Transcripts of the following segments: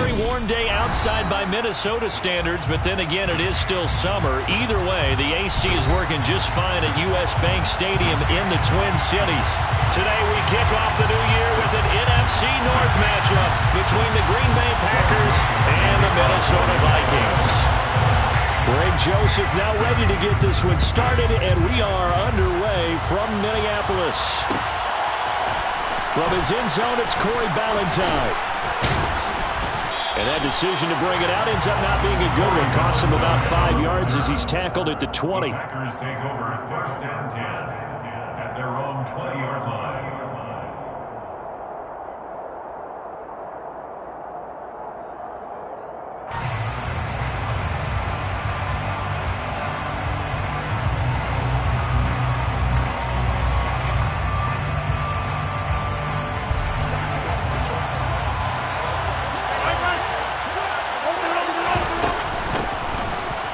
very warm day outside by Minnesota standards, but then again, it is still summer. Either way, the AC is working just fine at U.S. Bank Stadium in the Twin Cities. Today, we kick off the new year with an NFC North matchup between the Green Bay Packers and the Minnesota Vikings. Greg Joseph now ready to get this one started, and we are underway from Minneapolis. From his end zone, it's Corey Ballantyne. And that decision to bring it out ends up not being a good one. Costs him about 5 yards as he's tackled at the 20. Packers take over first and 10 at their own 20-yard line.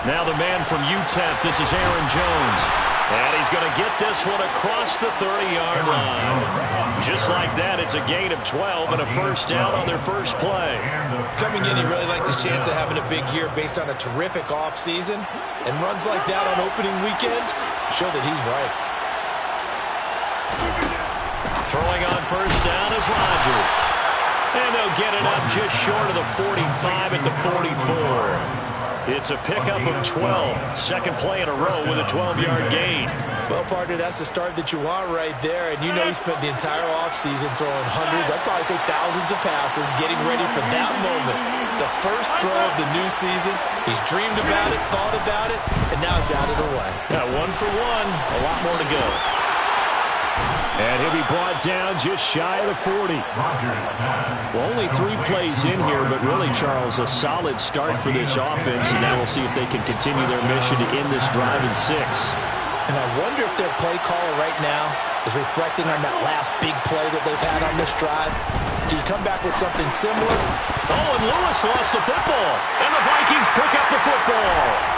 Now the man from UTEP, this is Aaron Jones. And he's going to get this one across the 30-yard line. Just like that, it's a gain of 12 and a first down on their first play. Coming in, he really liked his chance of having a big year based on a terrific offseason. And runs like that on opening weekend show that he's right. Throwing on first down is Rodgers. And they'll get it up just short of the 45 at the 44. It's a pickup of 12. Second play in a row with a 12-yard gain. Well, partner, that's the start that you want right there. And you know he spent the entire offseason throwing hundreds, I'd probably say thousands of passes, getting ready for that moment. The first throw of the new season. He's dreamed about it, thought about it, and now it's out of the way. Yeah, 1 for 1. A lot more to go. And he'll be brought down just shy of the 40. Well, only 3 plays in here, but really, Charles, a solid start for this offense. And now we'll see if they can continue their mission to end this drive in 6. And I wonder if their play caller right now is reflecting on that last big play that they've had on this drive. Do you come back with something similar? Oh, and Lewis lost the football. And the Vikings pick up the football.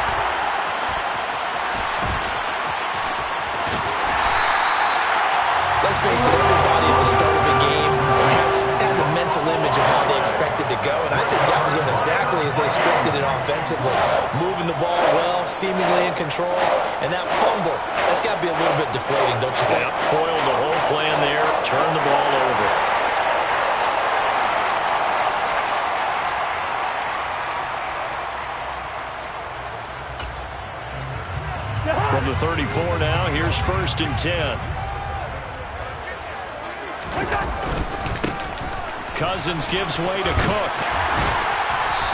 Let's face it, everybody at the start of a game has a mental image of how they expect it to go, and I think that was going exactly as they scripted it offensively. Moving the ball well, seemingly in control, and that fumble, that's got to be a little bit deflating, don't you think? Yep, foiled the whole plan there, turned the ball over. From the 34 now, here's first and 10. Cousins gives way to Cook.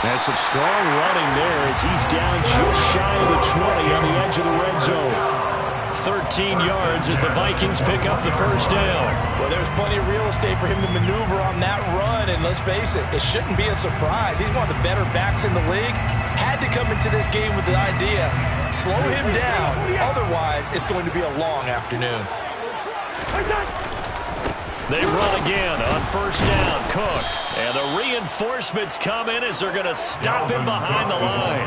There's some strong running there as he's down just shy of the 20 on the edge of the red zone. 13 yards as the Vikings pick up the first down. Well, there's plenty of real estate for him to maneuver on that run, and let's face it, it shouldn't be a surprise. He's one of the better backs in the league. Had to come into this game with the idea, slow him down, otherwise it's going to be a long afternoon. They run again on first down. Cook. And the reinforcements come in as they're going to stop him behind the line.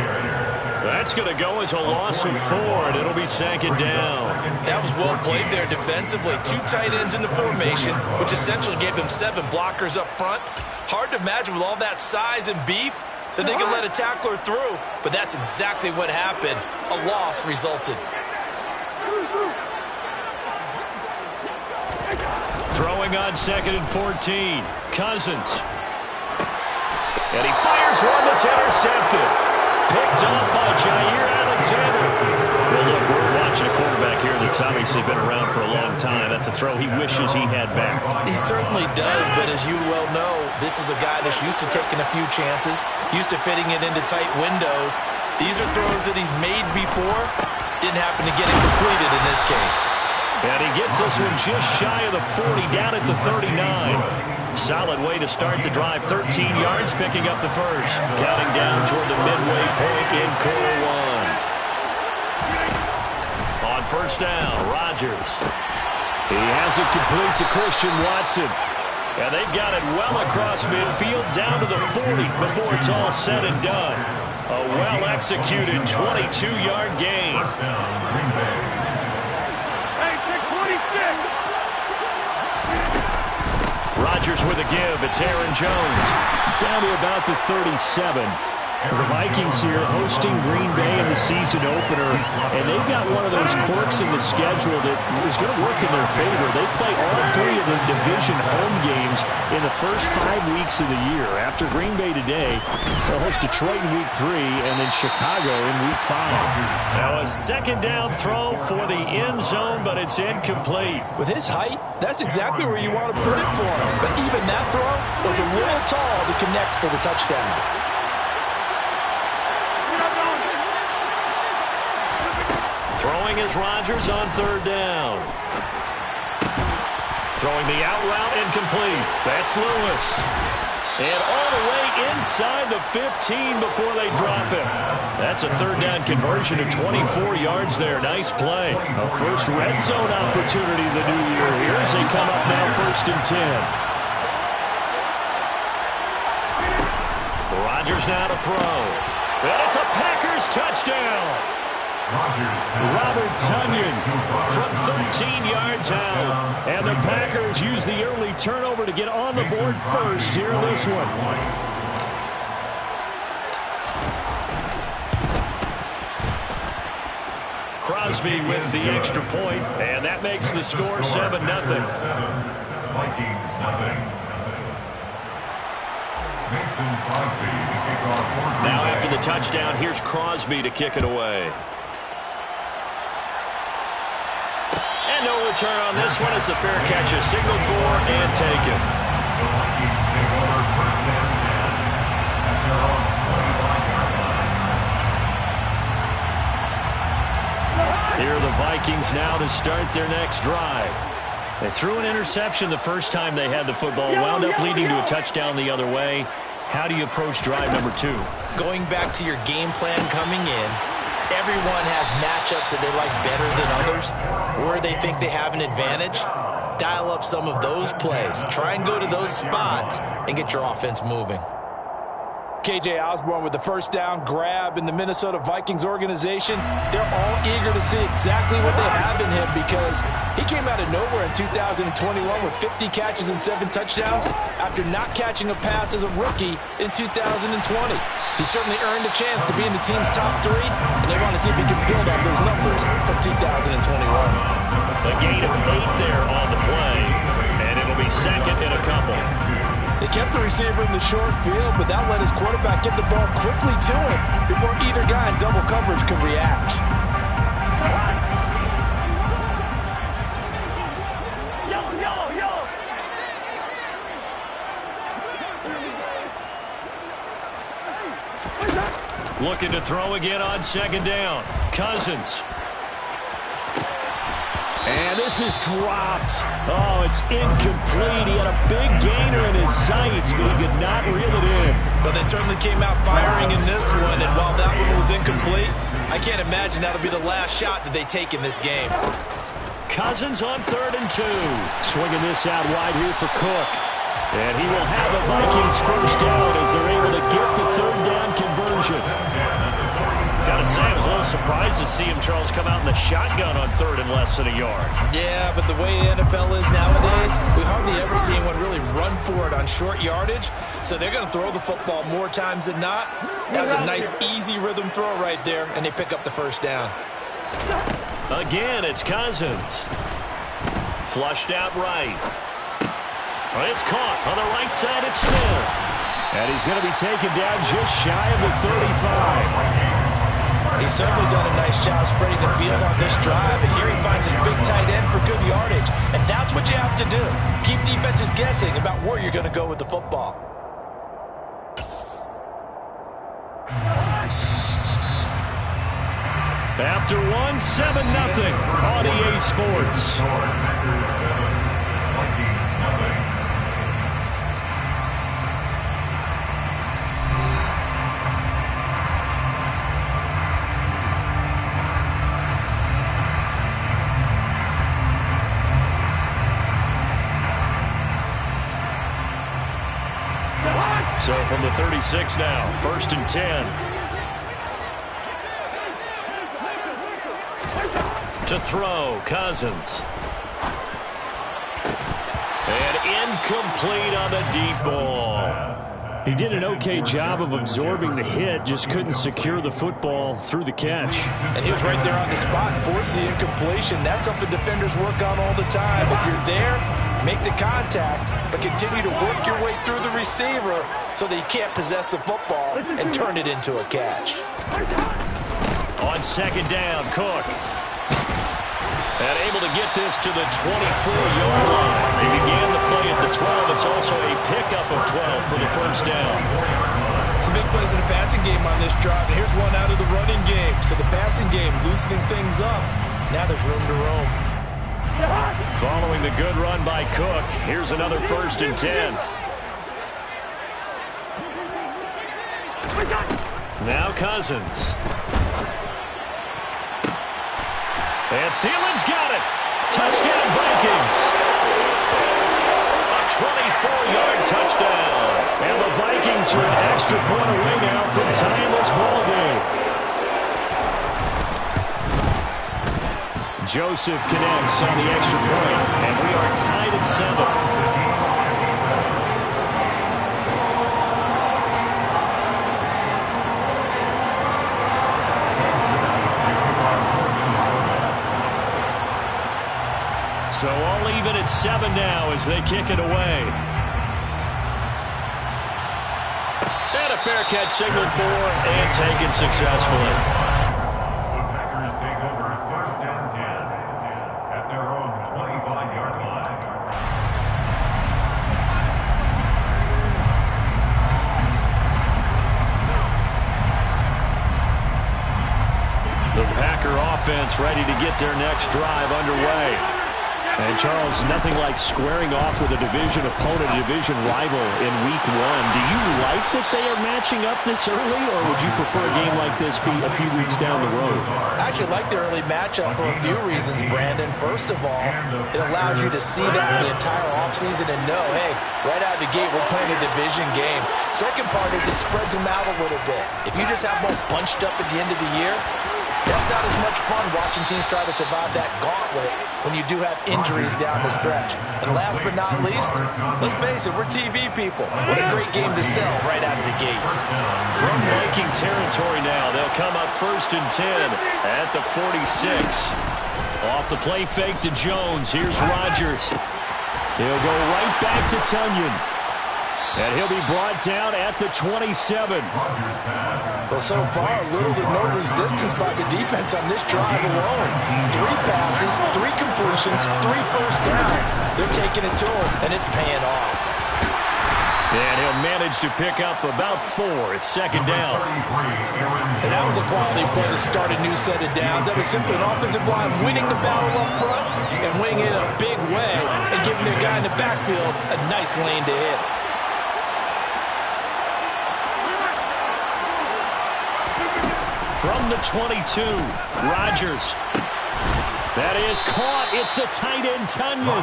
That's going to go as a loss of 4, and it'll be second down. That was well played there defensively. 2 tight ends in the formation, which essentially gave them 7 blockers up front. Hard to imagine with all that size and beef that they could let a tackler through. But that's exactly what happened. A loss resulted. Throwing on second and 14. Cousins. And he fires one that's intercepted. Picked up by Jair Alexander. Well, look, we're watching a quarterback here that's obviously been around for a long time. That's a throw he wishes he had back. He certainly does, but as you well know, this is a guy that's used to taking a few chances, used to fitting it into tight windows. These are throws that he's made before. Didn't happen to get it completed in this case. And he gets this one just shy of the 40, down at the 39. Solid way to start the drive. 13 yards, picking up the first. Counting down toward the midway point in quarter 1. On first down, Rodgers. He has it complete to Christian Watson. And they've got it well across midfield, down to the 40 before it's all said and done. A well-executed 22-yard gain. Rodgers with a give. It's Aaron Jones. Down to about the 37. The Vikings here hosting Green Bay in the season opener, and they've got one of those quirks in the schedule that is going to work in their favor. They play all three of the division home games in the first 5 weeks of the year. After Green Bay today, they'll host Detroit in Week 3 and then Chicago in Week 5. Now a second down throw for the end zone, but it's incomplete. With his height, that's exactly where you want to put it for him. But even that throw was a little tall to connect for the touchdown. Throwing is Rodgers on third down. Throwing the out route incomplete. That's Lewis. And all the way inside the 15 before they drop him. That's a third down conversion of 24 yards there. Nice play. A first red zone opportunity the new year here as they come up now 1st and 10. Rodgers now to throw. And it's a Packers touchdown. Robert Tonyan from 13 yards out. And the Packers use the early turnover to get on the board first here in this one. Crosby with the extra point, and that makes the score 7-0. Vikings nothing. Now after the touchdown, here's Crosby to kick it away. And no return on this one as the fair catch is signaled for and taken. The Vikings take over 1st and 10 at their own 25-yard line. Here are the Vikings now to start their next drive. They threw an interception the first time they had the football, wound up leading to a touchdown the other way. How do you approach drive number 2? Going back to your game plan coming in, everyone has matchups that they like better than others, where they think they have an advantage. Dial up some of those plays. Try and go to those spots and get your offense moving. KJ Osborne with the first down grab in the Minnesota Vikings organization. They're all eager to see exactly what they have in him because he came out of nowhere in 2021 with 50 catches and 7 touchdowns after not catching a pass as a rookie in 2020. He certainly earned a chance to be in the team's top 3, and they want to see if he can build on those numbers from 2021. A gain of 8 there on the play, and it'll be second and a couple. They kept the receiver in the short field, but that let his quarterback get the ball quickly to him before either guy in double coverage could react. Looking to throw again on second down. Cousins. And this is dropped. Oh, it's incomplete. He had a big gainer in his sights, but he could not reel it in. But they certainly came out firing in this one, and while that one was incomplete, I can't imagine that'll be the last shot that they take in this game. Cousins on 3rd and 2. Swinging this out wide here for Cook. And he will have the Vikings first down as they're able to get the 3rd down conversion. Gotta say, I was a little surprised to see him, Charles, come out in the shotgun on 3rd and less than a yard. Yeah, but the way the NFL is nowadays, we hardly ever see anyone really run for it on short yardage. So they're going to throw the football more times than not. That was a nice, easy rhythm throw right there, and they pick up the first down. Again, it's Cousins. Flushed out right. Well, it's caught on the right side. It's Smith. And he's going to be taken down just shy of the 35. He's certainly done a nice job spreading the field on this drive, and here he finds his big tight end for good yardage. And that's what you have to do. Keep defenses guessing about where you're going to go with the football. After 1, 7-0 on EA Sports. Vikings nothing. So from the 36 now, 1st and 10. To throw, Cousins. And incomplete on the deep ball. He did an okay job of absorbing the hit, just couldn't secure the football through the catch. And he was right there on the spot and forced the incompletion. That's something defenders work on all the time. If you're there, make the contact, but continue to work your way through the receiver so that you can't possess the football and turn it into a catch. On second down, Cook. And able to get this to the 24-yard line. They began the play at the 12. It's also a pickup of 12 for the first down. Some big plays in the passing game on this drive, and here's one out of the running game. So the passing game loosening things up. Now there's room to roam. Following the good run by Cook, here's another 1st and 10. Now Cousins. And Thielen's got it. Touchdown, Vikings. A 24-yard touchdown. And the Vikings are an extra point away now from tying this ball game. Joseph connects on the extra point, and we are tied at 7. So all even at 7 now as they kick it away. And a fair catch signaled for and taken successfully. The Packers take over 1st down 10 at their own 25-yard line. The Packer offense ready to get their next drive underway. And, Charles, nothing like squaring off with a division opponent, a division rival in Week 1. Do you like that they are matching up this early, or would you prefer a game like this be a few weeks down the road? I actually like the early matchup for a few reasons, Brandon. First of all, it allows you to see that the entire offseason and know, hey, right out of the gate, we're playing a division game. Second part is it spreads them out a little bit. If you just have them all bunched up at the end of the year, that's not as much fun watching teams try to survive that gauntlet when you do have injuries down the stretch. And last but not least, let's face it, we're TV people. What a great game to sell right out of the gate. From Viking territory now, they'll come up 1st and 10 at the 46. Off the play fake to Jones. Here's Rodgers. He'll go right back to Tunyon. And he'll be brought down at the 27. Well, so far, little to no resistance by the defense on this drive alone. 3 passes, 3 completions, 3 first downs. They're taking it to him, and it's paying off. And he'll manage to pick up about 4 at 2nd down. And that was a quality play to start a new set of downs. That was simply an offensive line winning the battle up front and winning it in a big way and giving their guy in the backfield a nice lane to hit. From the 22, Rodgers. That is caught. It's the tight end, Tunyon.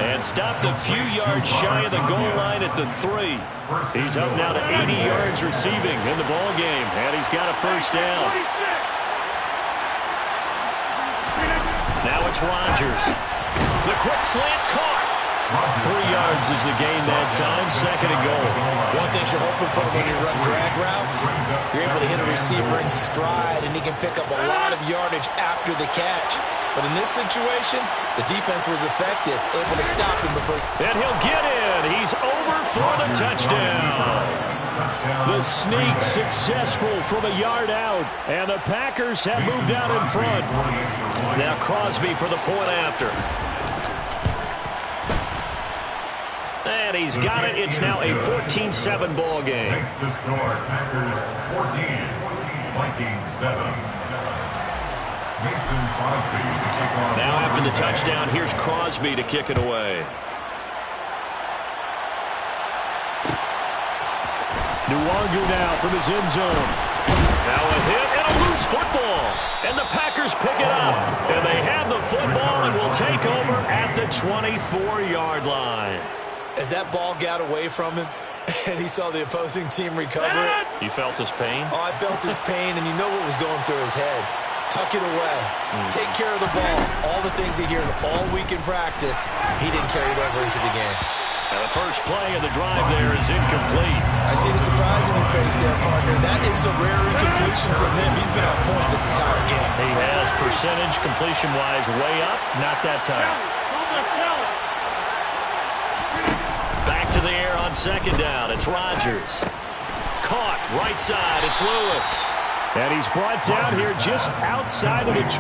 And stopped a few yards shy of the goal line at the 3. He's up now to 80 yards receiving in the ball game, and he's got a 1st down. Now it's Rodgers. The quick slant caught. 3 yards is the gain that time, 2nd and goal. One thing you're hoping for when you run drag routes, you're able to hit a receiver in stride, and he can pick up a lot of yardage after the catch. But in this situation, the defense was effective, able to stop him before. And he'll get in. He's over for the touchdown. The sneak successful from a yard out, and the Packers have moved out in front. Now Crosby for the point after. And he's got it. It's now a 14-7 ball game. Makes the score Packers 14, Vikings 7. Mason Crosby to kick off. Now after the touchdown, here's Crosby to kick it away. Nwangu now from his end zone. Now a hit and a loose football. And the Packers pick it up. And they have the football and will take over at the 24-yard line. As that ball got away from him and he saw the opposing team recover it. You felt his pain? Oh, I felt his pain, and you know what was going through his head. tuck it away, take care of the ball. All the things he hears all week in practice, he didn't carry it over into the game. And the first play of the drive there is incomplete. I see the surprise in your face there, partner. That is a rare incompletion from him. He's been on point this entire game. He has percentage completion-wise way up, not that time. Back to the air on second down. It's Rodgers. Caught right side. It's Lewis. And he's brought down here just outside of the 20.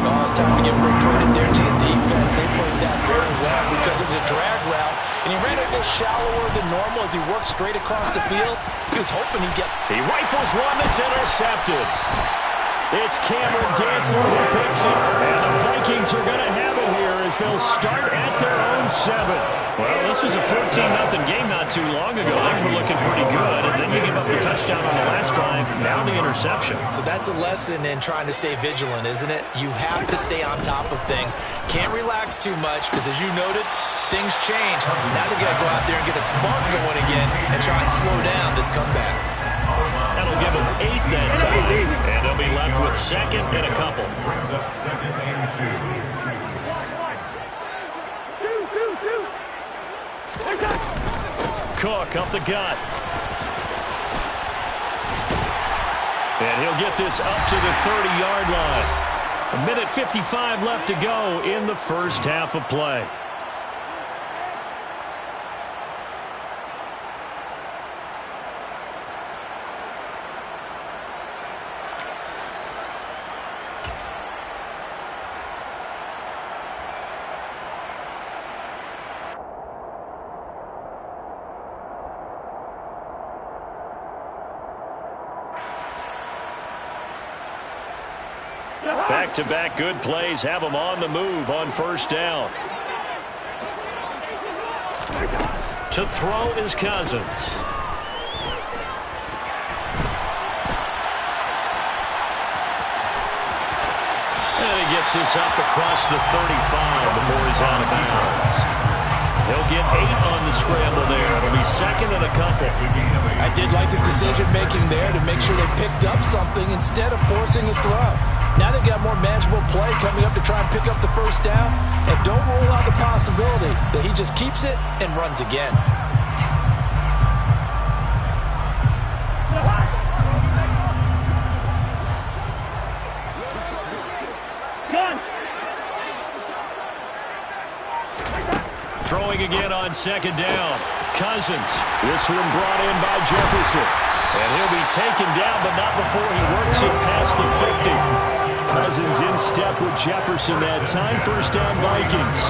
Oh, it's time to give him credit there to the defense. They played that very well because it was a drag route. And he ran a little shallower than normal as he worked straight across the field. He was hoping he'd get... He rifles one that's intercepted. It's Cameron Dantzler who picks it. And the Vikings are going to have it here as they'll start at their own 7. Well, this was a 14-0 game not too long ago. Things were looking pretty good, and then you give up the touchdown on the last drive, now the interception. So that's a lesson in trying to stay vigilant, isn't it? You have to stay on top of things. Can't relax too much because, as you noted, things change. Now they've got to go out there and get a spark going again and try and slow down this comeback. That'll give them 8 that time, and they'll be left with second and a couple. Brings up second and 2. Cook up the gut. And he'll get this up to the 30-yard line. 1:55 left to go in the first half of play. Back-to-back good plays have them on the move on first down. To throw is Cousins. And he gets this up across the 35 before he's out of bounds. He'll get 8 on the scramble there. It'll be second and a couple. I did like his decision-making there to make sure they picked up something instead of forcing a throw. Now they've got more manageable play coming up to try and pick up the first down. And don't rule out the possibility that he just keeps it and runs again. Throwing again on second down. Cousins. This one brought in by Jefferson. And he'll be taken down, but not before he works it past the 50. Cousins in step with Jefferson that time. First down, Vikings.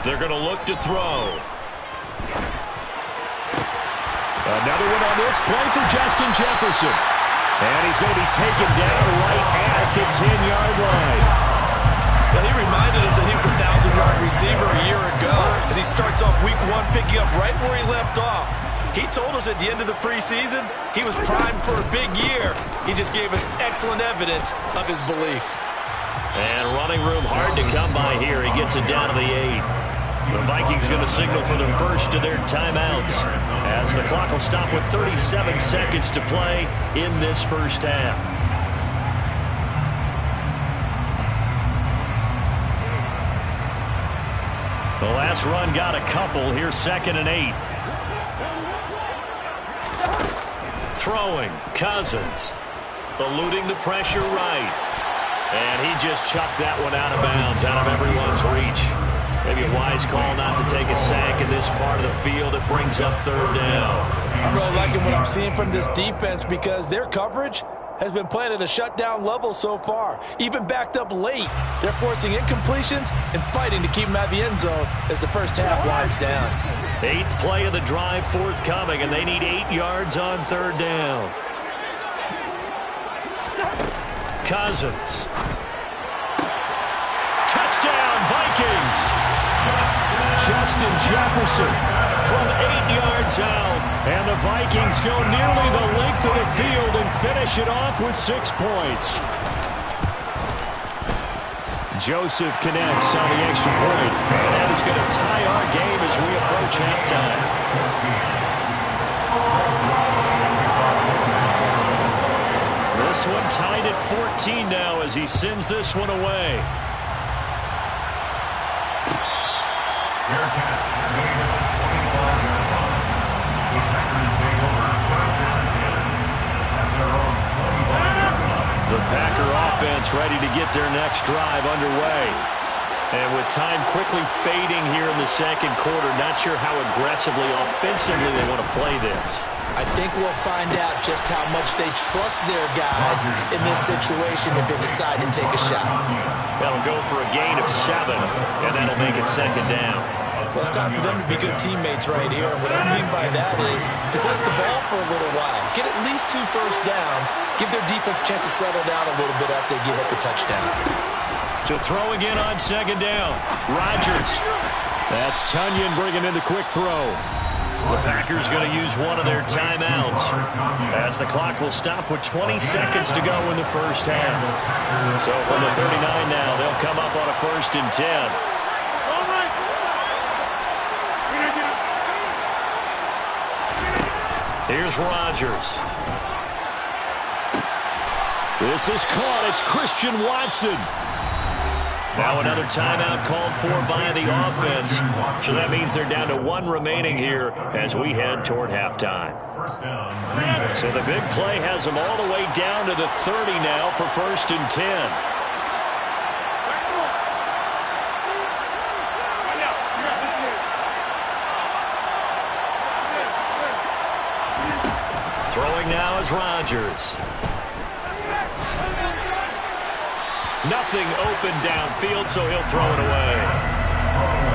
They're going to look to throw. Another one on this play for Justin Jefferson. And he's going to be taken down right at the 10-yard line. Well, he reminded us that he was a 1,000-yard receiver a year ago as he starts off week 1 picking up right where he left off. He told us at the end of the preseason he was primed for a big year. He just gave us excellent evidence of his belief. And running room hard to come by here. He gets it down to the 8. The Vikings going to signal for the first of their timeouts as the clock will stop with 37 seconds to play in this first half. The last run got a couple. Here's second and 8. Throwing. Cousins. Eluding the pressure right. And he just chucked that one out of bounds, out of everyone's reach. Maybe a wise call not to take a sack in this part of the field. It brings up third down. I'm really liking what I'm seeing from this defense because their coverage has been playing at a shutdown level so far. Even backed up late, they're forcing incompletions and fighting to keep them out of the end zone as the first half winds down. 8th play of the drive forthcoming, and they need 8 yards on third down. Cousins. Touchdown, Vikings! Justin Jefferson from 8 yards out. And the Vikings go nearly the length of the field and finish it off with 6 points. Joseph connects on the extra point. And that is going to tie our game as we approach halftime. this one tied at 14 now as he sends this one away. Fair catch made at the 25-yard line. The Packers take over first down 10 at their own 25-yard line. The Packer offense ready to get their next drive underway. And with time quickly fading here in the second quarter, not sure how aggressively, offensively they want to play this. I think we'll find out just how much they trust their guys in this situation if they decide to take a shot. They'll go for a gain of 7, and that'll make it second down. Well, it's time for them to be good teammates right here. And what I mean by that is possess the ball for a little while. Get at least 2 first downs. Give their defense a chance to settle down a little bit after they give up a touchdown. So throwing in on second down, Rodgers. That's Tunyon bringing in the quick throw. The Packers going to use one of their timeouts as the clock will stop with 20 seconds to go in the first half. So from the 39 now, they'll come up on a 1st and 10. Here's Rodgers. This is caught. It's Christian Watson. Now another timeout called for by the offense. So that means they're down to 1 remaining here as we head toward halftime. So the big play has them all the way down to the 30 now for 1st and 10. Throwing now is Rodgers. Nothing open downfield, so he'll throw it away.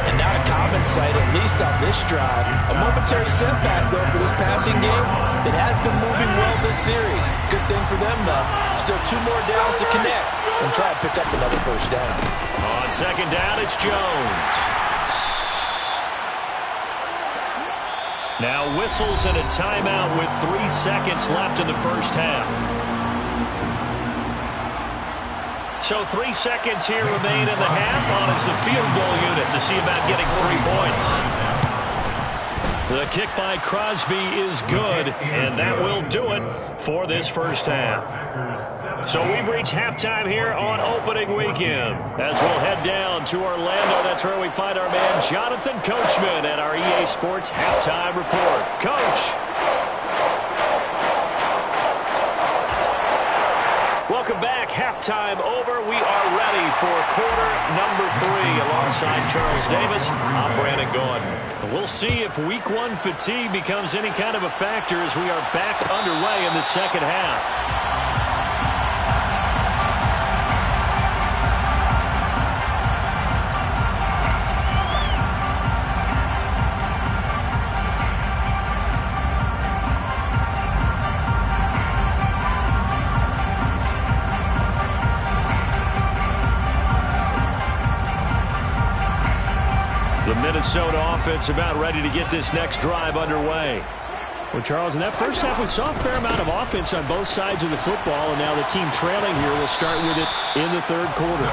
And not a common sight, at least on this drive. A momentary setback, though, for this passing game that has been moving well this series. Good thing for them, though. Still 2 more downs to connect and try to pick up another first down. On second down, it's Jones. Now whistles and a timeout with 3 seconds left in the first half. So 3 seconds here remain in the half on as the field goal unit to see about getting 3 points. The kick by Crosby is good, and that will do it for this first half. So we've reached halftime here on opening weekend. As we'll head down to Orlando, that's where we find our man Jonathan Coachman at our EA Sports Halftime Report. Coach. Welcome back. Halftime over. We are ready for quarter number 3. Alongside Charles Davis, I'm Brandon Gordon. We'll see if week 1 fatigue becomes any kind of a factor as we are back underway in the second half. The Minnesota offense about ready to get this next drive underway. Well, Charles, in that first half, we saw a fair amount of offense on both sides of the football, and now the team trailing here will start with it in the third quarter.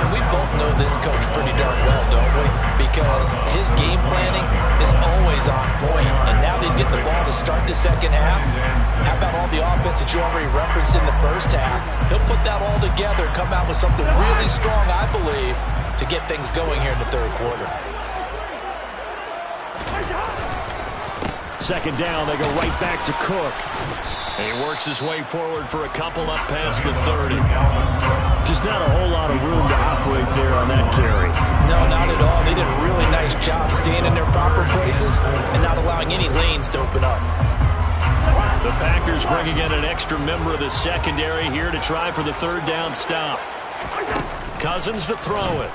And we both know this coach pretty darn well, don't we? Because his game planning is always on point, and now that he's getting the ball to start the second half, how about all the offense that you already referenced in the first half? He'll put that all together and come out with something really strong, I believe, to get things going here in the third quarter. Second down, they go right back to Cook. And he works his way forward for a couple up past the 30. Just not a whole lot of room to operate there on that carry. No, not at all. They did a really nice job staying in their proper places and not allowing any lanes to open up. The Packers bringing in an extra member of the secondary here to try for the third down stop. Cousins to throw it.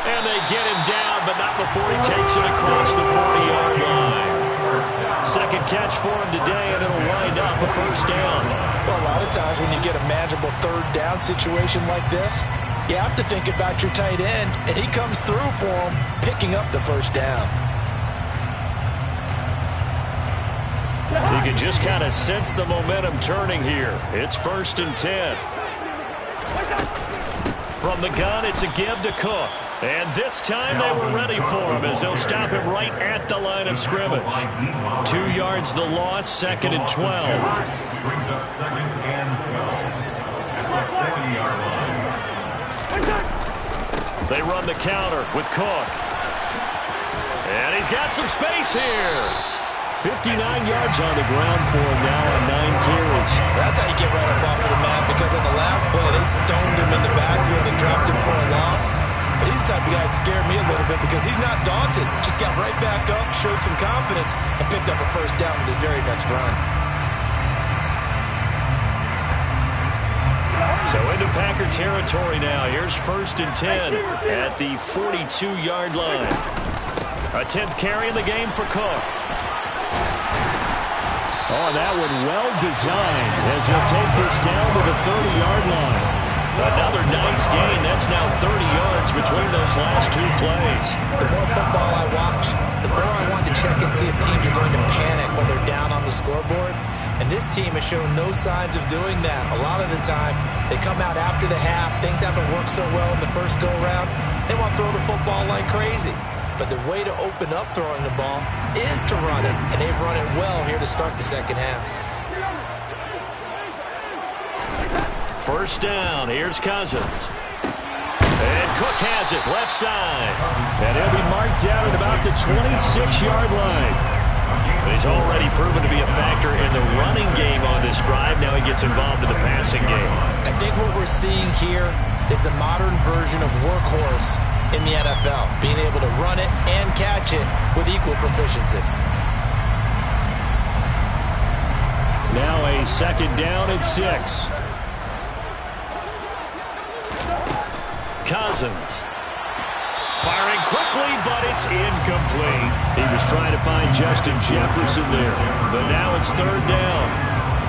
And they get him down, but not before he takes it across the 40-yard line. Second catch for him today, and it'll wind up a first down. Well, a lot of times when you get a manageable third down situation like this, you have to think about your tight end, and he comes through for him, picking up the first down. You can just kind of sense the momentum turning here. It's 1st and 10. From the gun, it's a give to Cook. And this time they were ready for him as they'll stop him right at the line of scrimmage. 2 yards the loss, 2nd and 12. Brings up 2nd and 12 at the 40-yard line. They run the counter with Cook. And he's got some space here. 59 yards on the ground for him now on 9 carries. That's how you get right up off of the map, because on the last play, they stoned him in the backfield and dropped him for a loss. But he's the type of guy that scared me a little bit because he's not daunted. Just got right back up, showed some confidence, and picked up a first down with his very next run. So into Packer territory now. Here's 1st and 10 at the 42-yard line. A 10th carry in the game for Cook. Oh, that one well designed as he'll take this down to the 30-yard line. Another nice gain. That's now 30 yards between those last 2 plays. The more football I watch, the more I want to check and see if teams are going to panic when they're down on the scoreboard. And this team has shown no signs of doing that. A lot of the time, they come out after the half. Things haven't worked so well in the first go-around. They want to throw the football like crazy. But the way to open up throwing the ball is to run it. And they've run it well here to start the second half. First down. Here's Cousins. And Cook has it left side. And he'll be marked down at about the 26-yard line. He's already proven to be a factor in the running game on this drive. Now he gets involved in the passing game. I think what we're seeing here is the modern version of workhorse in the NFL, being able to run it and catch it with equal proficiency. Now a 2nd down and 6. Cousins. Firing quickly, but it's incomplete. He was trying to find Justin Jefferson there, but now it's 3rd down.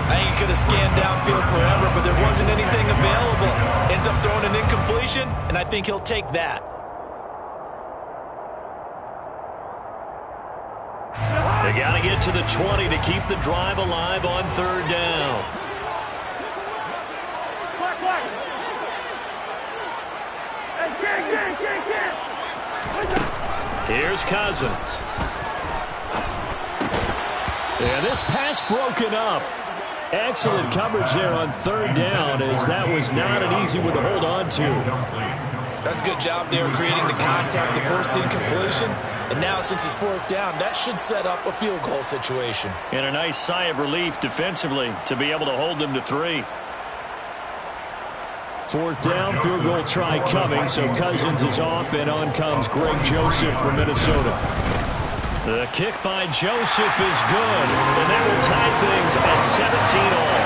I think he could have scanned downfield forever, but there wasn't anything available. Ends up throwing an incompletion, and I think he'll take that. They got to get to the 20 to keep the drive alive on 3rd down. Here's Cousins. And this pass broken up. Excellent coverage there on 3rd down, as that was not an easy one to hold on to. That's a good job there creating the contact to force the incompletion. And now since it's 4th down, that should set up a field goal situation. And a nice sigh of relief defensively to be able to hold them to 3. 4th down, field goal try coming, so Cousins is off, and on comes Greg Joseph from Minnesota. The kick by Joseph is good, and that will tie things at 17-all.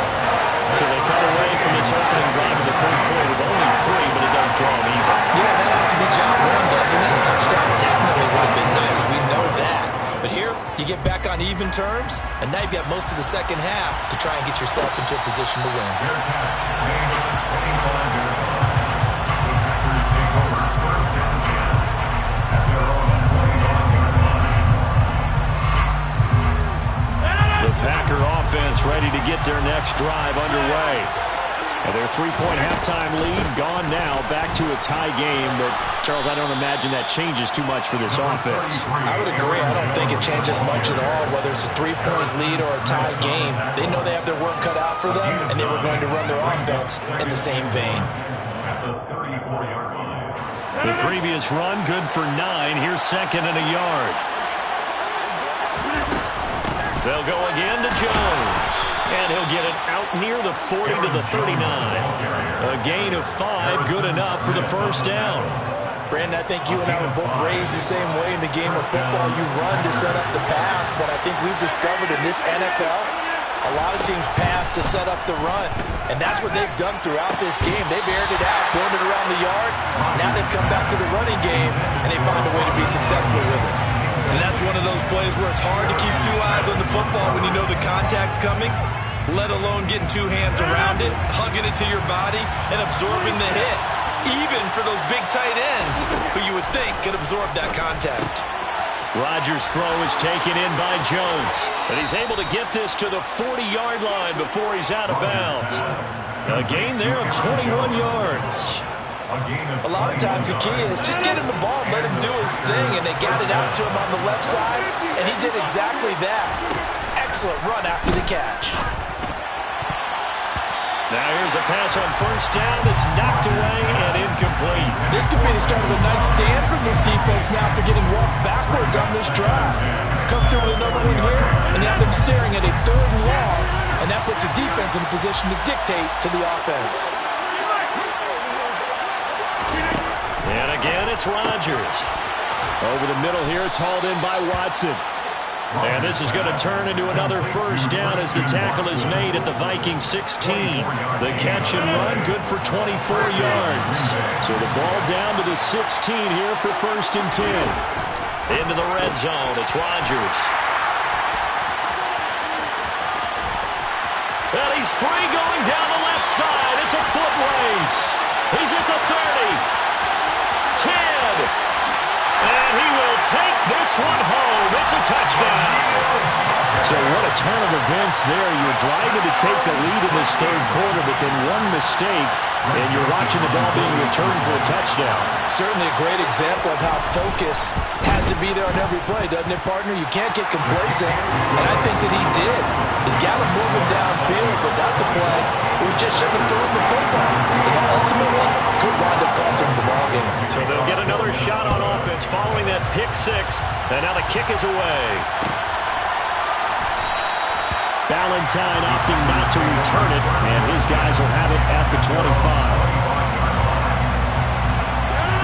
So they cut away from this opening drive in the 3rd quarter with only 3, but it does draw them even. Yeah, that has to be job 1, doesn't it? A touchdown definitely would have been nice. We know that. But here, you get back on even terms, and now you've got most of the second half to try and get yourself into a position to win. The Packer offense ready to get their next drive underway. And their 3-point halftime lead gone now, back to a tie game. But, Charles, I don't imagine that changes too much for this offense. I would agree. I don't think it changes much at all, whether it's a 3-point lead or a tie game. They know they have their work cut out for them, and they were going to run their offense in the same vein. The previous run, good for 9. Here's 2nd and a yard. They'll go again to Jones. And he'll get it out near the 40 to the 39. A gain of 5, good enough for the first down. Brandon, I think you and I were both raised the same way in the game of football. You run to set up the pass, but I think we've discovered in this NFL, a lot of teams pass to set up the run. And that's what they've done throughout this game. They've aired it out, thrown it around the yard. Now they've come back to the running game, and they find a way to be successful with it. And that's one of those plays where it's hard to keep 2 eyes on the football when you know the contact's coming, let alone getting 2 hands around it, hugging it to your body, and absorbing the hit, even for those big tight ends who you would think could absorb that contact. Rodgers' throw is taken in by Jones, and he's able to get this to the 40-yard line before he's out of bounds. A gain there of 21 yards. A lot of times the key is just get him the ball and let him do his thing, and they got it out to him on the left side, and he did exactly that. Excellent run after the catch. Now here's a pass on first down that's knocked away and incomplete. This could be the start of a nice stand from this defense now after getting walked backwards on this drive. Come through with another one here, and now them staring at a 3rd and long, and that puts the defense in a position to dictate to the offense. And again, it's Rodgers. Over the middle here, it's hauled in by Watson. And this is going to turn into another first down as the tackle is made at the Vikings 16. The catch and run, good for 24 yards. So the ball down to the 16 here for 1st and 10. Into the red zone, it's Rodgers. And he's free going down the left side. It's a foot race. He's at the 30. 10. And he will take this one home. It's a touchdown. So what a turn of events there. You're driving to take the lead in this 3rd quarter, but then one mistake, and you're watching the ball being returned for a touchdown. Certainly a great example of how focus has to be there on every play, doesn't it, partner? You can't get complacent, and I think that he did. He's got him moving downfield, but that's a play. He was just shouldn't have thrown the football. And ultimately, could wind up costing him the ball game. So they'll get another shot on offense following that pick 6, and now the kick is away. Valentine opting not to return it, and his guys will have it at the 25.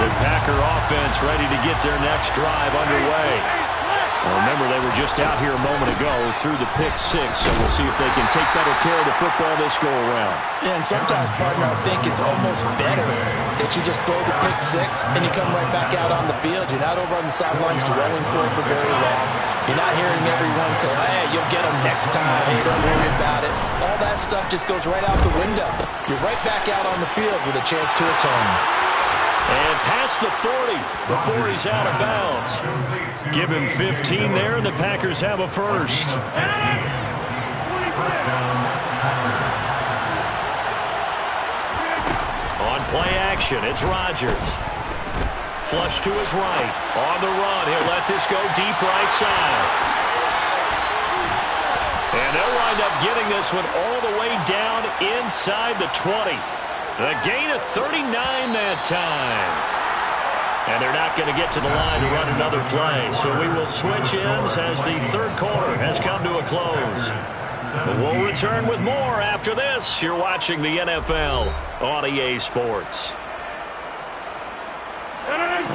The Packer offense ready to get their next drive underway. Well, remember, they were just out here a moment ago through the pick 6, so we'll see if they can take better care of the football this go-around. Yeah, and sometimes, partner, I think it's almost better that you just throw the pick 6 and you come right back out on the field. You're not over on the sidelines dwelling for it for very long. You're not hearing everyone say, hey, you'll get them next time. Hey, don't worry about it. All that stuff just goes right out the window. You're right back out on the field with a chance to atone. And past the 40 before he's out of bounds. Give him 15 there, and the Packers have a first. On play action, it's Rodgers. Flush to his right. On the run, he'll let this go deep right side. And they'll wind up getting this one all the way down inside the 20. A gain of 39 that time. And they're not going to get to the line to run another play. So we will switch ends as the 3rd quarter has come to a close. But we'll return with more after this. You're watching the NFL on EA Sports.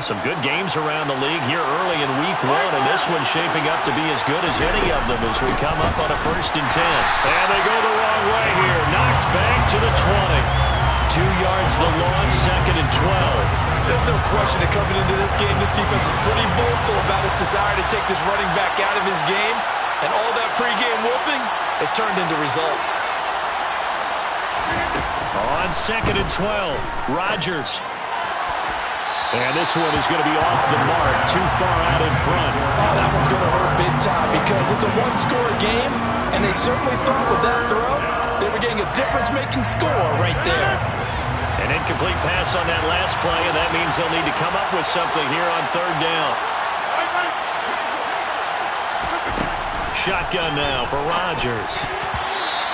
Some good games around the league here early in week 1, and this one's shaping up to be as good as any of them as we come up on a 1st and 10. And they go the wrong way here. Knocked back to the 20. 2 yards the loss, 2nd and 12. There's no question that coming into this game, this defense was pretty vocal about its desire to take this running back out of his game, and all that pregame whooping has turned into results. On 2nd and 12, Rodgers. And this one is going to be off the mark, too far out in front. Oh, that one's going to hurt big time because it's a one-score game, and they certainly thought with that throw they were getting a difference-making score right there. An incomplete pass on that last play, and that means they'll need to come up with something here on 3rd down. Shotgun now for Rodgers.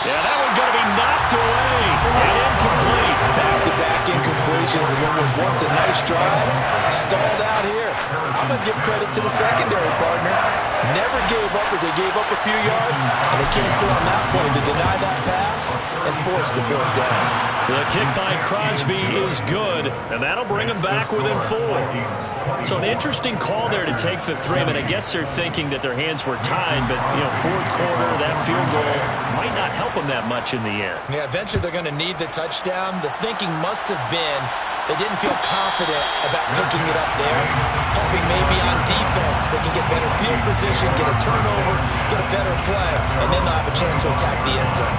Yeah, that one's going to be knocked away and incomplete. Back-to-back incompletions, and what was once a nice drive stalled out here. I'm going to give credit to the secondary partner. Never gave up as they gave up a few yards, and they came through on that play to deny that pass and force the 4th down. The kick by Crosby is good, and that'll bring him back within 4. So an interesting call there to take the 3. I mean, I guess they're thinking that their hands were tied, but, 4th quarter, that field goal might not help them that much in the end. Yeah, eventually they're going to need the touchdown. The thinking must have been they didn't feel confident about picking it up there, hoping maybe on defense they can get better field position, get a turnover, get a better play, and then they'll have a chance to attack the end zone.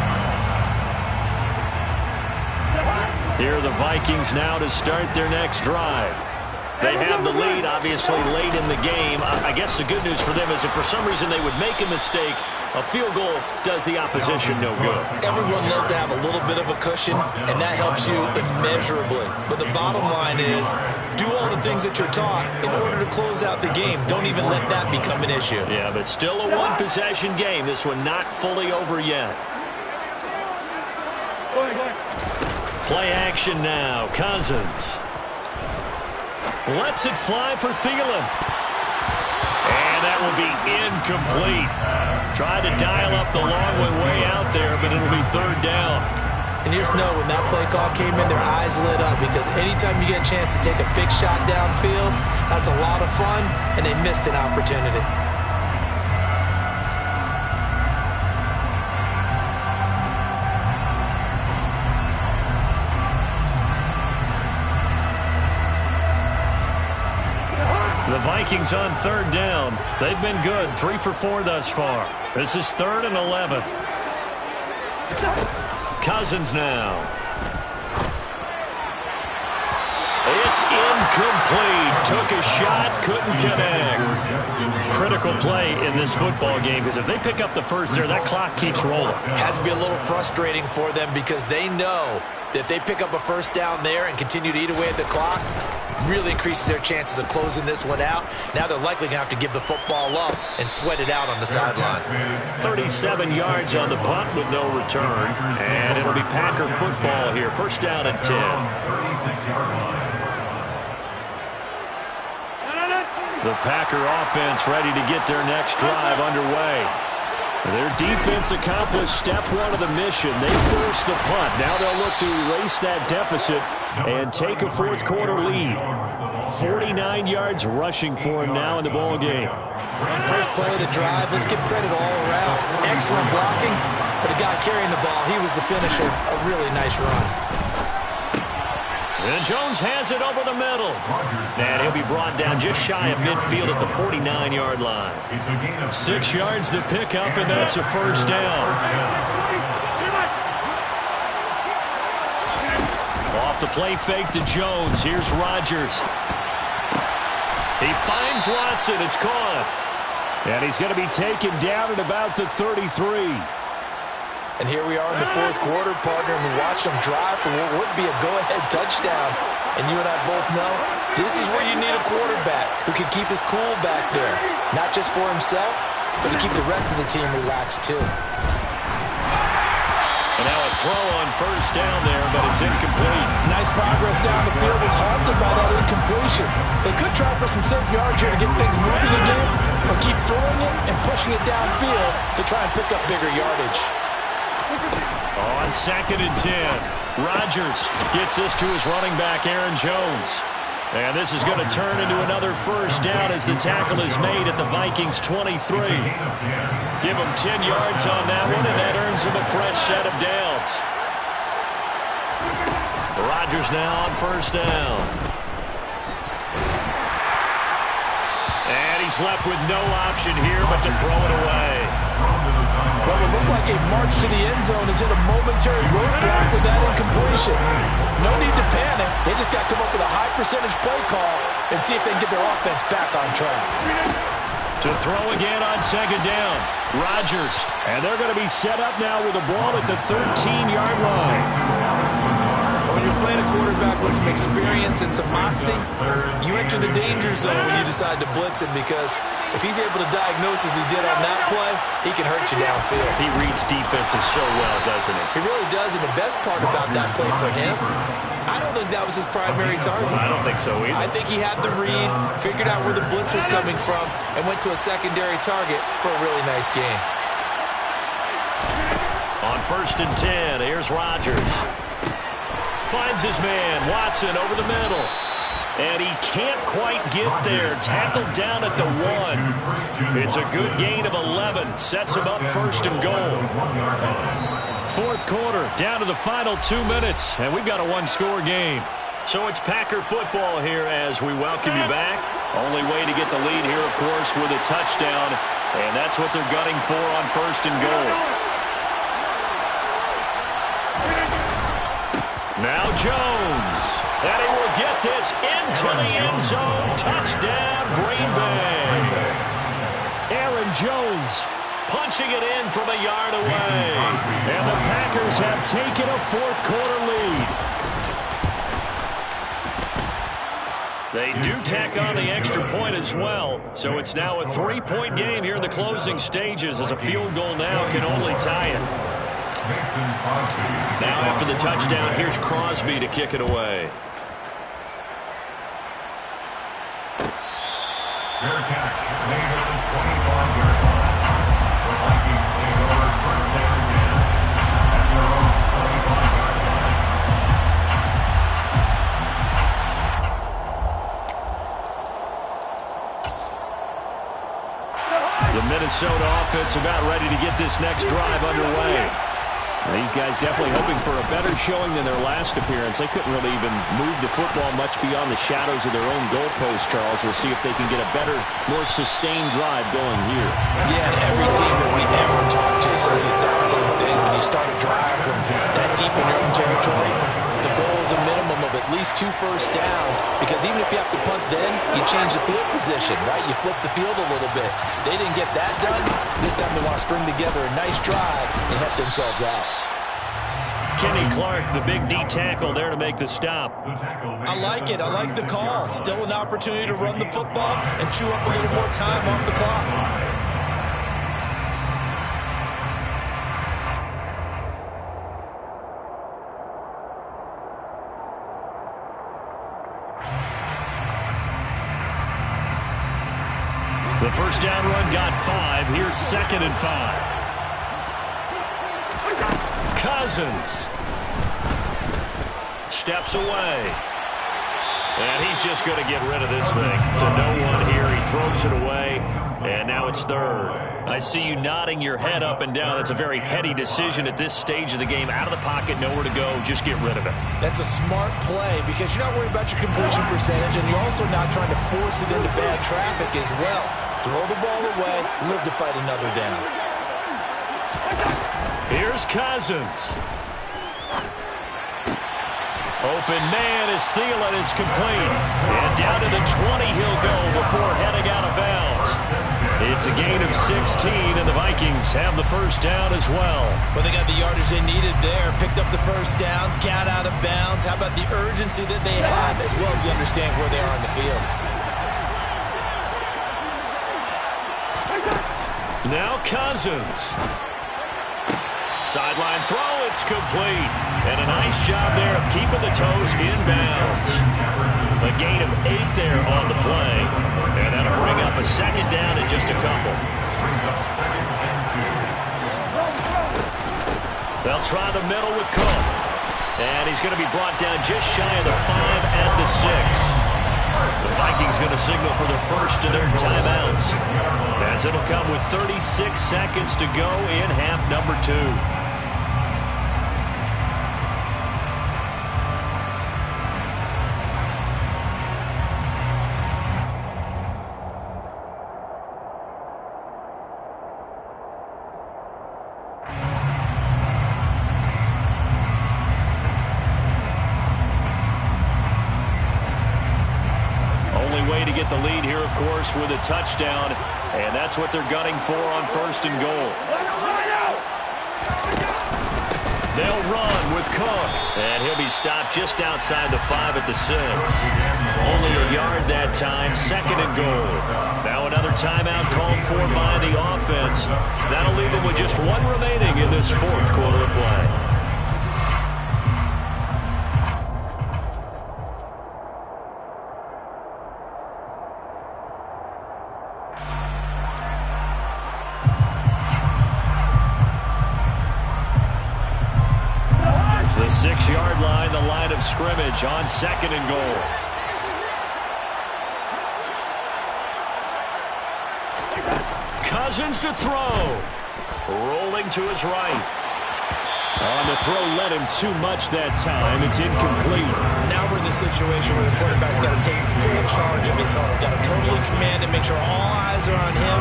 Here are the Vikings now to start their next drive. They have the lead, obviously, late in the game. I guess the good news for them is if for some reason they would make a mistake, a field goal does the opposition no good. Everyone loves to have a little bit of a cushion, and that helps you immeasurably. But the bottom line is, do all the things that you're taught in order to close out the game. Don't even let that become an issue. Yeah, but still a one-possession game. This one not fully over yet. Play action now. Cousins lets it fly for Thielen. And that will be incomplete. Tried to dial up the long way out there, but it'll be third down. And you just know when that play call came in, their eyes lit up because anytime you get a chance to take a big shot downfield, that's a lot of fun, and they missed an opportunity. The Vikings on third down. They've been good, 3 for 4 thus far. This is 3rd and 11. Cousins now. It's incomplete. Took a shot, couldn't connect. Critical play in this football game because if they pick up the first there, that clock keeps rolling. Has to be a little frustrating for them because they know that if they pick up a first down there and continue to eat away at the clock, really increases their chances of closing this one out. Now they're likely going to have to give the football up and sweat it out on the sideline. 37 yards on the punt with no return. And it'll be Packer football here. First down and 10. 36-yard line. The Packer offense ready to get their next drive underway. Their defense accomplished step one of the mission. They forced the punt. Now they'll look to erase that deficit and take a fourth quarter lead. 49 yards rushing for him now in the ball game. First play of the drive, let's give credit all around. Excellent blocking, but the guy carrying the ball, he was the finisher. A really nice run. And Jones has it over the middle. And he'll be brought down just shy of midfield at the 49-yard line. 6 yards to pick up, and that's a first down. Off the play fake to Jones. Here's Rodgers. He finds Watson. It's caught. And he's going to be taken down at about the 33. And here we are in the fourth quarter, partner, and we watch them drive for what would be a go-ahead touchdown. And you and I both know this is where you need a quarterback who can keep his cool back there. Not just for himself, but to keep the rest of the team relaxed too. And now a throw on first down there, but it's incomplete. Nice progress down the field was halted by that incompletion. They could try for some safe yards here to get things moving again, or keep throwing it and pushing it downfield to try and pick up bigger yardage. On 2nd and 10, Rodgers gets this to his running back, Aaron Jones. And this is going to turn into another first down as the tackle is made at the Vikings 23. Give him 10 yards on that one, and that earns him a fresh set of downs. Rodgers now on first down. And he's left with no option here but to throw it away. What would look like a march to the end zone is hit a momentary roadblock with that incompletion. No need to panic. They just got to come up with a high percentage play call and see if they can get their offense back on track. To throw again on 2nd down, Rodgers. And they're going to be set up now with the ball at the 13-yard line. When you're playing a quarterback with some experience and some moxie, you enter the danger zone when you decide to blitz him because if he's able to diagnose as he did on that play, he can hurt you downfield. He reads defenses so well, doesn't he? He really does, and the best part about that play for him, I don't think that was his primary target. I don't think so either. I think he had the read, figured out where the blitz was coming from, and went to a secondary target for a really nice game. On 1st and 10, here's Rodgers. Finds his man, Watson, over the middle. And he can't quite get there. Tackled down at the 1. It's a good gain of 11. Sets him up 1st and goal. 4th quarter, down to the final 2 minutes. And we've got a one-score game. So it's Packer football here as we welcome you back. Only way to get the lead here, of course, with a touchdown. And that's what they're gunning for on 1st and goal. Now Jones. And he will get this into the end zone. Touchdown, Green Bay. Aaron Jones punching it in from a yard away. And the Packers have taken a fourth-quarter lead. They do tack on the extra point as well, so it's now a 3-point game here in the closing stages, as a field goal now can only tie it. Now after the touchdown, here's Crosby to kick it away. Fair catch made at the 25-yard line. The Vikings take over first down and 10 at their own 25-yard line. The Minnesota offense about ready to get this next drive underway. These guys definitely hoping for a better showing than their last appearance. They couldn't really even move the football much beyond the shadows of their own goalpost, Charles. We'll see if they can get a better, more sustained drive going here. Yeah, and every team that we ever talk to says the exact same thing. When you start a drive from that deep in your own territory, the goal is a minimum of at least 2 first downs, because even if you have to punt then, you change the field position, right? You flip the field a little bit. They didn't get that done. This time they want to string together a nice drive and help themselves out. Kenny Clark, the big D tackle there to make the stop. I like it. I like the call. Still an opportunity to run the football and chew up a little more time off the clock. The first down run got 5. Here's 2nd and 5. Cousins steps away. And he's just going to get rid of this thing to no one here. He throws it away, and now it's 3rd. I see you nodding your head up and down. That's a very heady decision at this stage of the game. Out of the pocket, nowhere to go. Just get rid of it. That's a smart play, because you're not worried about your completion percentage, and you're also not trying to force it into bad traffic as well. Throw the ball away, live to fight another down. Here's Cousins. Open man is Thielen. It's complete. And down to the 20 he'll go before heading out of bounds. It's a gain of 16, and the Vikings have the first down as well. Well, they got the yardage they needed there. Picked up the first down, got out of bounds. How about the urgency that they have, as well as they understand where they are in the field? Now Cousins. Sideline throw, it's complete. And a nice job there of keeping the toes inbounds. A gain of 8 there on the play. And that'll bring up a second down and just a couple. Brings up 2nd and 2. They'll try the middle with Cook. And he's going to be brought down just shy of the 5 at the 6. The Vikings going to signal for the first of their timeouts, as it'll come with 36 seconds to go in half number 2. To get the lead here, of course, with a touchdown, and that's what they're gunning for on 1st and goal. They'll run with Cook, and he'll be stopped just outside the 5 at the 6. Only a yard that time, 2nd and goal. Now another timeout called for by the offense. That'll leave them with just 1 remaining in this 4th quarter of play. The 6-yard line, the line of scrimmage on 2nd and goal. Cousins to throw. Rolling to his right. On the throw, led him too much that time. It's incomplete. Now we're in the situation where the quarterback's got to take full charge of his home. Got to totally command and make sure all eyes are on him.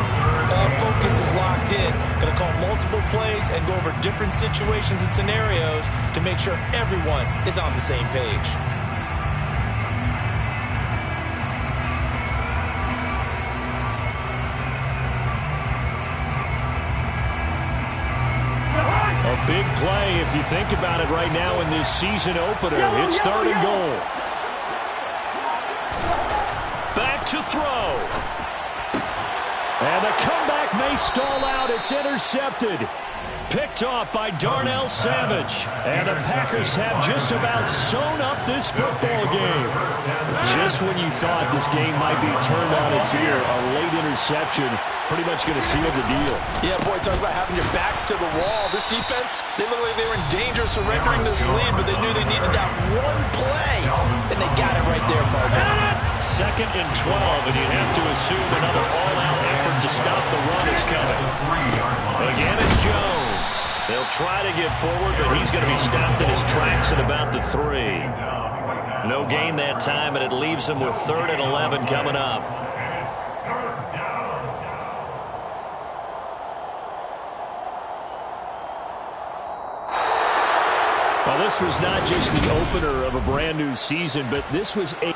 All focus is locked in. Got to call multiple plays and go over different situations and scenarios to make sure everyone is on the same page. Big play if you think about it right now in this season opener. It's third and goal. Back to throw. And the comeback may stall out. It's intercepted. Picked off by Darnell Savage. And the Packers have just about sewn up this football game. Just when you thought this game might be turned on its ear, a late interception pretty much going to seal the deal. Yeah, boy, talk about having your backs to the wall. This defense, they looked like they were in danger of surrendering this lead, but they knew they needed that one play, and they got it right there, partner. Second and 12, and you have to assume another all-out effort to stop the run is coming. Again, it's Jones. They'll try to get forward, but he's going to be stopped in his tracks at about the 3. No gain that time, and it leaves him with 3rd and 11 coming up. Well, this was not just the opener of a brand new season, but this was a